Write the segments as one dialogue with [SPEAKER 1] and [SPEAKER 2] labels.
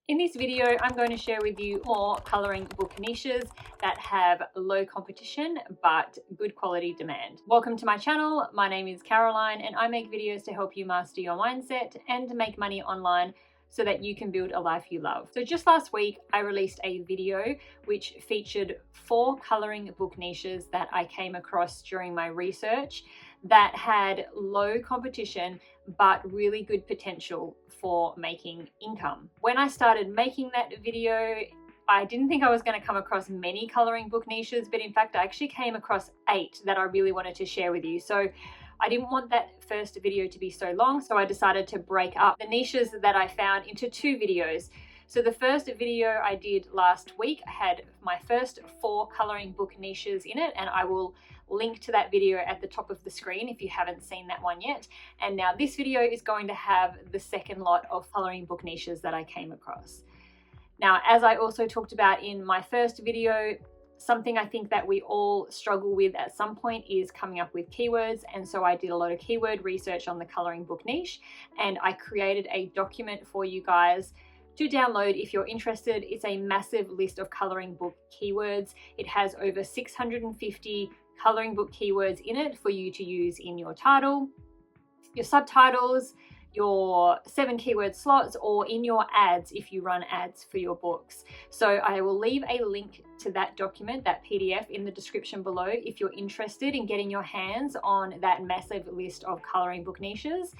[SPEAKER 1] In this video, I'm going to share with you more colouring book niches that have low competition but good quality demand. Welcome to my channel. My name is Caroline and I make videos to help you master your mindset and make money online so that you can build a life you love. So just last week, I released a video which featured 4 colouring book niches that I came across during my research that had low competition but really good potential for making income. When I started making that video, I didn't think I was going to come across many colouring book niches, but in fact I actually came across 8 that I really wanted to share with you. So I didn't want that first video to be so long, so I decided to break up the niches that I found into 2 videos. So the first video I did last week had my first 4 colouring book niches in it, and I will link to that video at the top of the screen if you haven't seen that one yet. And now this video is going to have the second lot of colouring book niches that I came across. Now, as I also talked about in my first video, something I think that we all struggle with at some point is coming up with keywords, and so I did a lot of keyword research on the colouring book niche, and I created a document for you guys to download if you're interested. It's a massive list of colouring book keywords. It has over 650 colouring book keywords in it for you to use in your title, your subtitles, your 7 keyword slots, or in your ads if you run ads for your books. So I will leave a link to that document, that PDF, in the description below if you're interested in getting your hands on that massive list of colouring book niches.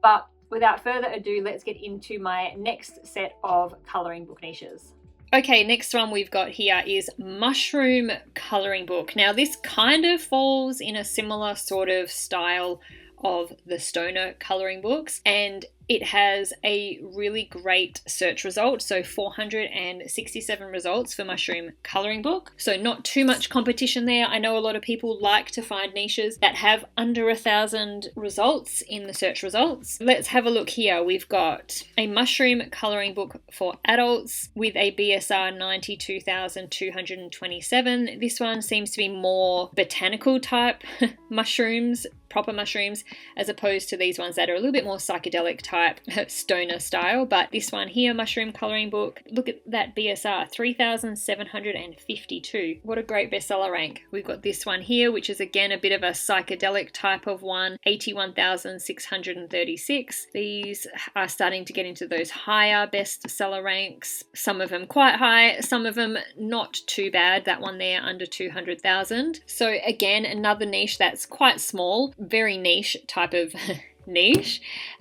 [SPEAKER 1] But without further ado, let's get into my next set of colouring book niches. Okay, next one we've got here is mushroom colouring book. Now this kind of falls in a similar sort of style of the stoner colouring books, and it has a really great search result, so 467 results for mushroom colouring book. So not too much competition there. I know a lot of people like to find niches that have under 1,000 results in the search results. Let's have a look here. We've got a mushroom colouring book for adults with a BSR 92,227. This one seems to be more botanical type mushrooms, proper mushrooms, as opposed to these ones that are a little bit more psychedelic type stoner style. But this one here, mushroom colouring book, look at that BSR, 3,752. What a great bestseller rank. We've got this one here, which is again a bit of a psychedelic type of one, 81,636. These are starting to get into those higher bestseller ranks, some of them quite high, some of them not too bad. That one there under 200,000. So again, another niche that's quite small, very niche type of niche.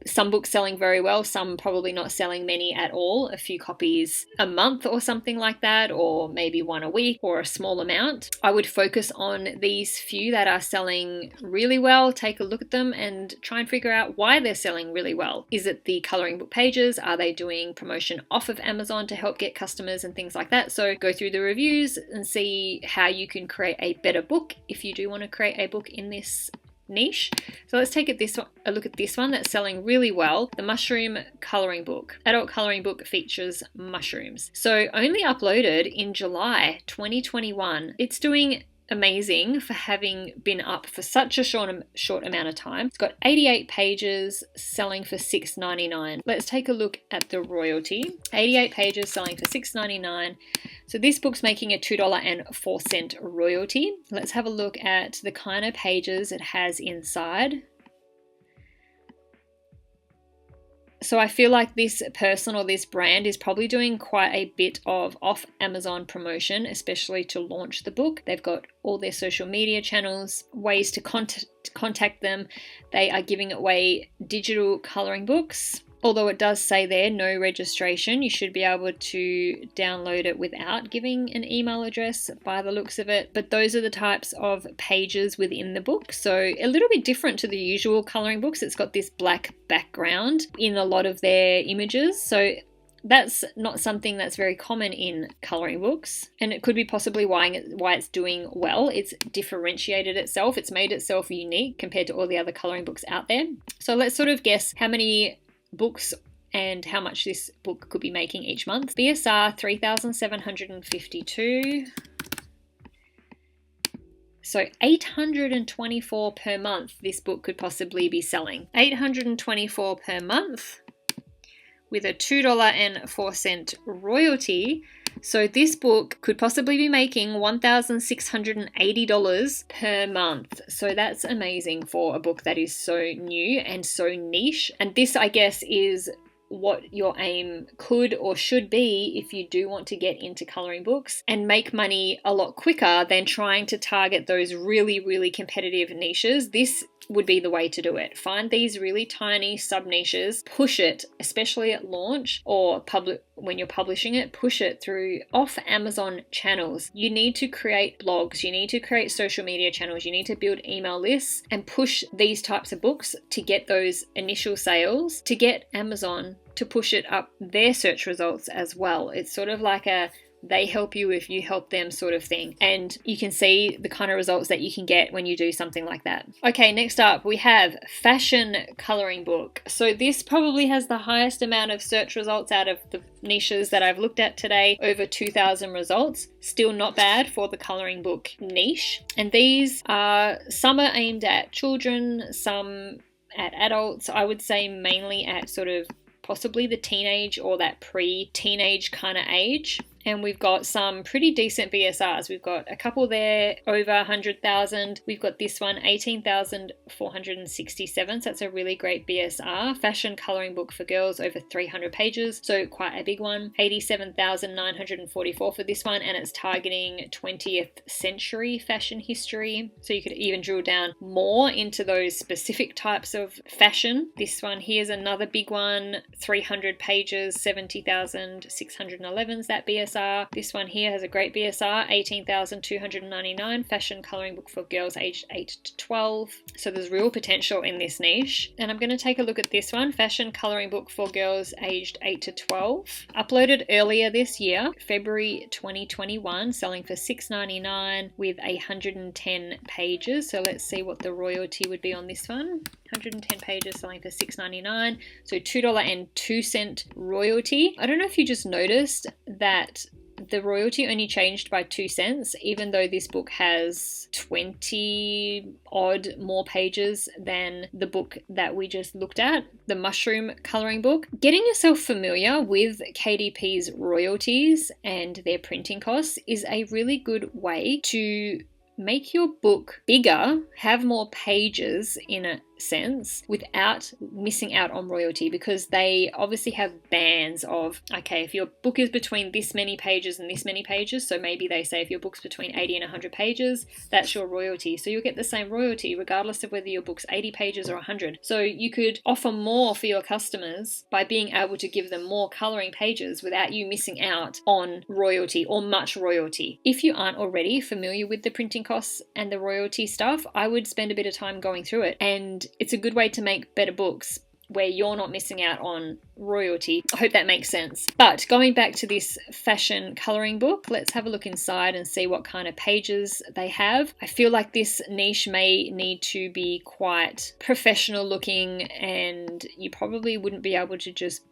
[SPEAKER 1] Some books selling very well, some probably not selling many at all, a few copies a month or something like that, or maybe one a week or a small amount. I would focus on these few that are selling really well, take a look at them and try and figure out why they're selling really well. Is it the colouring book pages? Are they doing promotion off of Amazon to help get customers and things like that? So go through the reviews and see how you can create a better book if you do want to create a book in this niche. So let's take a look at this one that's selling really well, the mushroom colouring book. Adult colouring book features mushrooms. So only uploaded in July 2021. It's doing amazing for having been up for such a short amount of time. It's got 88 pages, selling for $6.99. Let's take a look at the royalty. 88 pages selling for $6.99. So this book's making a $2.04 royalty. Let's have a look at the kind of pages it has inside. So I feel like this person or this brand is probably doing quite a bit of off Amazon promotion, especially to launch the book. They've got all their social media channels, ways to contact them. They are giving away digital colouring books. Although it does say there, no registration, you should be able to download it without giving an email address by the looks of it. But those are the types of pages within the book. So a little bit different to the usual colouring books. It's got this black background in a lot of their images. So that's not something that's very common in colouring books, and it could be possibly why it's doing well. It's differentiated itself. It's made itself unique compared to all the other colouring books out there. So let's sort of guess how many books and how much this book could be making each month. BSR 3,752. So 824 per month this book could possibly be selling. 824 per month with a $2.04 royalty. So this book could possibly be making $1,680 per month. So that's amazing for a book that is so new and so niche. And this, I guess, is what your aim could or should be if you do want to get into coloring books and make money a lot quicker than trying to target those really, really competitive niches. This would be the way to do it. Find these really tiny sub niches, push it, especially at launch or when you're publishing it, push it through off Amazon channels. You need to create blogs, you need to create social media channels, you need to build email lists and push these types of books to get those initial sales, to get Amazon to push it up their search results as well. It's sort of like a they help you if you help them sort of thing. And you can see the kind of results that you can get when you do something like that. Okay, next up we have fashion coloring book. So this probably has the highest amount of search results out of the niches that I've looked at today, over 2,000 results. Still not bad for the coloring book niche. And these are, some are aimed at children, some at adults. I would say mainly at sort of possibly the teenage or that pre-teenage kind of age. And we've got some pretty decent BSRs. We've got a couple there over 100,000. We've got this one 18,467. So that's a really great BSR. Fashion coloring book for girls over 300 pages. So quite a big one. 87,944 for this one. And it's targeting 20th century fashion history. So you could even drill down more into those specific types of fashion. This one here's another big one. 300 pages, 70,611 is that BSR. This one here has a great BSR, 18,299, fashion coloring book for girls aged 8 to 12. So there's real potential in this niche. And I'm going to take a look at this one, fashion coloring book for girls aged 8 to 12. Uploaded earlier this year, February 2021, selling for $6.99 with 110 pages. So let's see what the royalty would be on this one. 110 pages selling for $6.99, so $2.02 royalty. I don't know if you just noticed that the royalty only changed by 2 cents, even though this book has 20 odd more pages than the book that we just looked at, the mushroom coloring book. Getting yourself familiar with KDP's royalties and their printing costs is a really good way to make your book bigger, have more pages in a sense, without missing out on royalty, because they obviously have bands of, okay, if your book is between this many pages and this many pages, so maybe they say if your book's between 80 and 100 pages, that's your royalty. So you'll get the same royalty regardless of whether your book's 80 pages or 100. So you could offer more for your customers by being able to give them more coloring pages without you missing out on royalty or much royalty. If you aren't already familiar with the printing costs and the royalty stuff, I would spend a bit of time going through it, and it's a good way to make better books where you're not missing out on royalty. I hope that makes sense. But going back to this fashion coloring book, let's have a look inside and see what kind of pages they have. I feel like this niche may need to be quite professional looking, and you probably wouldn't be able to just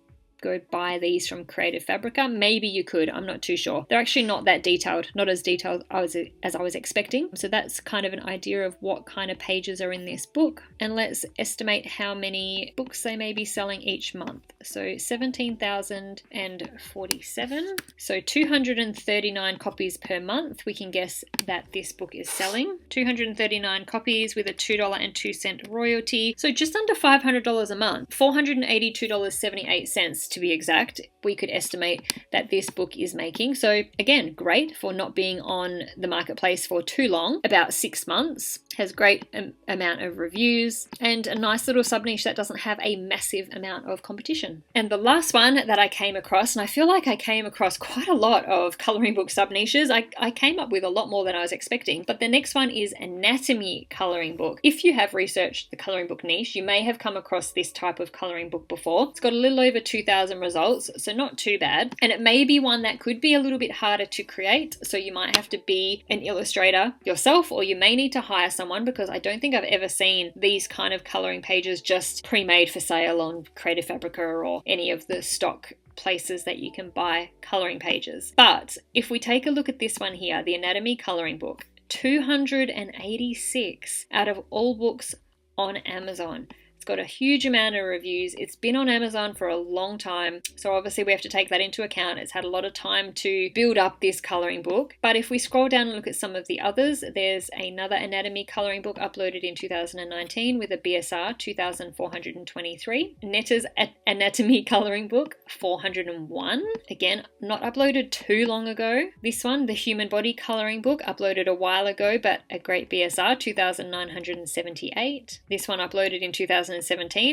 [SPEAKER 1] go buy these from Creative Fabrica. Maybe you could, I'm not too sure. They're actually not that detailed, not as detailed as I was expecting. So that's kind of an idea of what kind of pages are in this book. And let's estimate how many books they may be selling each month. So 17,047. So 239 copies per month. We can guess that this book is selling. 239 copies with a $2.02 royalty. So just under $500 a month. $482.78 to be exact, we could estimate that this book is making. So again, great for not being on the marketplace for too long, about 6 months, has great amount of reviews, and a nice little sub niche that doesn't have a massive amount of competition. And the last one that I came across, and I feel like I came across quite a lot of coloring book sub niches, I came up with a lot more than I was expecting, but the next one is anatomy coloring book. If you have researched the coloring book niche, you may have come across this type of coloring book before. It's got a little over 2,000 results, so not too bad, and it may be one that could be a little bit harder to create, so you might have to be an illustrator yourself, or you may need to hire someone, because I don't think I've ever seen these kind of coloring pages just pre-made for sale on Creative Fabrica or any of the stock places that you can buy coloring pages. But if we take a look at this one here, the anatomy coloring book, 286 out of all books on Amazon. It's got a huge amount of reviews. It's been on Amazon for a long time, so obviously we have to take that into account. It's had a lot of time to build up this colouring book. But if we scroll down and look at some of the others, there's another anatomy colouring book uploaded in 2019 with a BSR 2,423. Netta's anatomy colouring book 401. Again, not uploaded too long ago. This one, the human body colouring book, uploaded a while ago, but a great BSR 2,978. This one uploaded in 2017,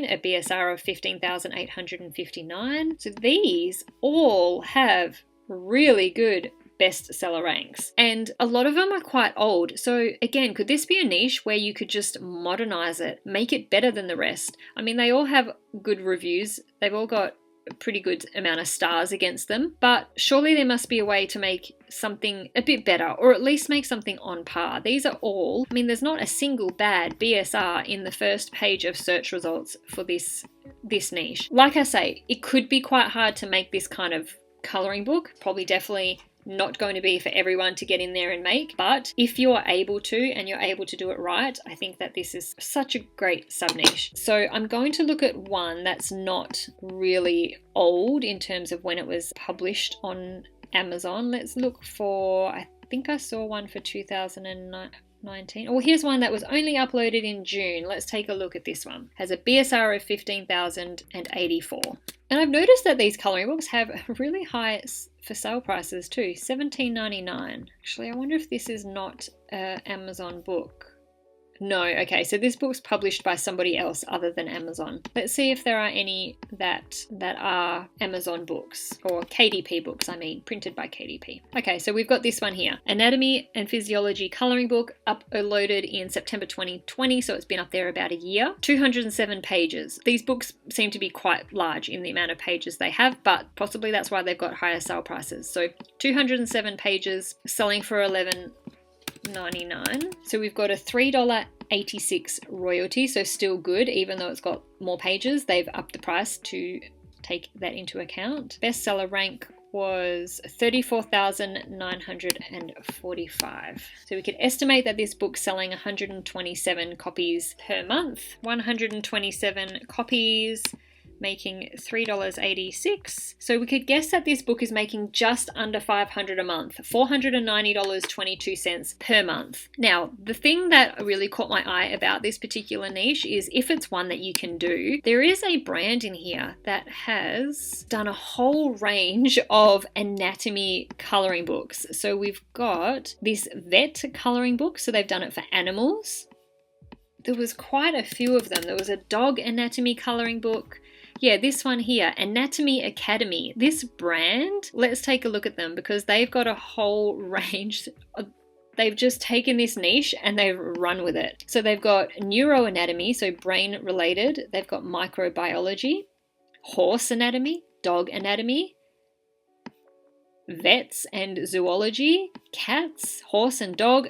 [SPEAKER 1] a BSR of 15,859. So these all have really good bestseller ranks, and a lot of them are quite old. So again, could this be a niche where you could just modernize it, make it better than the rest? I mean, they all have good reviews. They've all got a pretty good amount of stars against them, but surely there must be a way to make something a bit better, or at least make something on par. These are all, I mean, there's not a single bad BSR in the first page of search results for this niche. Like I say, it could be quite hard to make this kind of colouring book, probably definitely not going to be for everyone to get in there and make, but if you're able to and you're able to do it right, I think that this is such a great sub niche. So I'm going to look at one that's not really old in terms of when it was published on Amazon. Let's look for, I think I saw one for 2019. Oh, here's one that was only uploaded in June. Let's take a look at this one. Has a BSR of 15,084. And I've noticed that these colouring books have really high for sale prices too, $17.99. Actually, I wonder if this is not an Amazon book. No, okay, so this book's published by somebody else other than Amazon. Let's see if there are any that are Amazon books, or KDP books, I mean, printed by KDP. Okay, so we've got this one here. Anatomy and Physiology colouring book, uploaded in September 2020, so it's been up there about a year. 207 pages. These books seem to be quite large in the amount of pages they have, but possibly that's why they've got higher sale prices. So 207 pages, selling for $11.99. So we've got a $3.86 royalty, so still good, even though it's got more pages. They've upped the price to take that into account. Bestseller rank was 34,945. So we could estimate that this book's selling 127 copies per month. 127 copies, making $3.86. So we could guess that this book is making just under $500 a month, $490.22 per month. Now, the thing that really caught my eye about this particular niche is if it's one that you can do, there is a brand in here that has done a whole range of anatomy colouring books. So we've got this vet colouring book, so they've done it for animals. There was quite a few of them. There was a dog anatomy colouring book. Yeah, this one here, Anatomy Academy. This brand, let's take a look at them because they've got a whole range. They've just taken this niche and they've run with it. So they've got neuroanatomy, so brain related. They've got microbiology, horse anatomy, dog anatomy, vets and zoology, cats, horse and dog.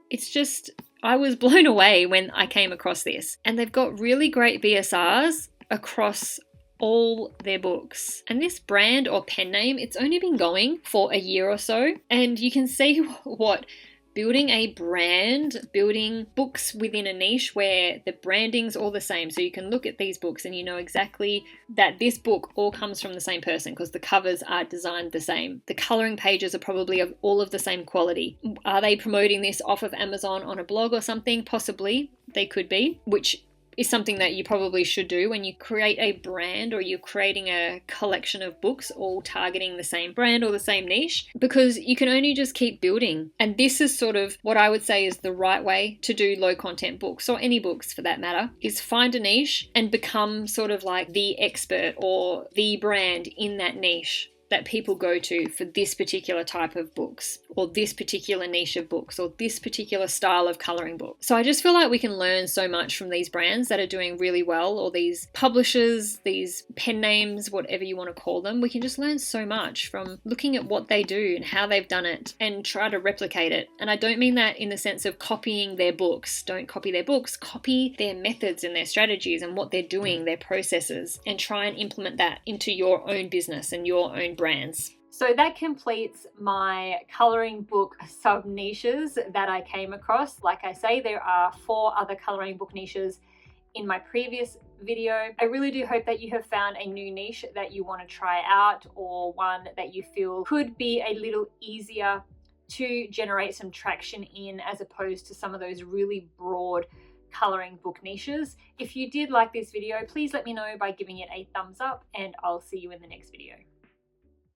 [SPEAKER 1] It's just, I was blown away when I came across this. And they've got really great BSRs across all their books. And this brand or pen name, it's only been going for a year or so. And you can see what building a brand, building books within a niche where the branding's all the same. So you can look at these books and you know exactly that this book all comes from the same person because the covers are designed the same. The coloring pages are probably of all of the same quality. Are they promoting this off of Amazon on a blog or something? Possibly, they could be, which is something that you probably should do when you create a brand or you're creating a collection of books all targeting the same brand or the same niche, because you can only just keep building. And this is sort of what I would say is the right way to do low content books, or any books for that matter, is find a niche and become sort of like the expert or the brand in that niche that people go to for this particular type of books, or this particular niche of books, or this particular style of colouring book. So I just feel like we can learn so much from these brands that are doing really well, or these publishers, these pen names, whatever you want to call them. We can just learn so much from looking at what they do and how they've done it and try to replicate it. And I don't mean that in the sense of copying their books. Don't copy their books. Copy their methods and their strategies and what they're doing, their processes, and try and implement that into your own business and your own brands. So that completes my colouring book sub niches that I came across. Like I say, there are 4 other colouring book niches in my previous video. I really do hope that you have found a new niche that you want to try out, or one that you feel could be a little easier to generate some traction in, as opposed to some of those really broad coloring book niches. If you did like this video, please let me know by giving it a thumbs up, and I'll see you in the next video.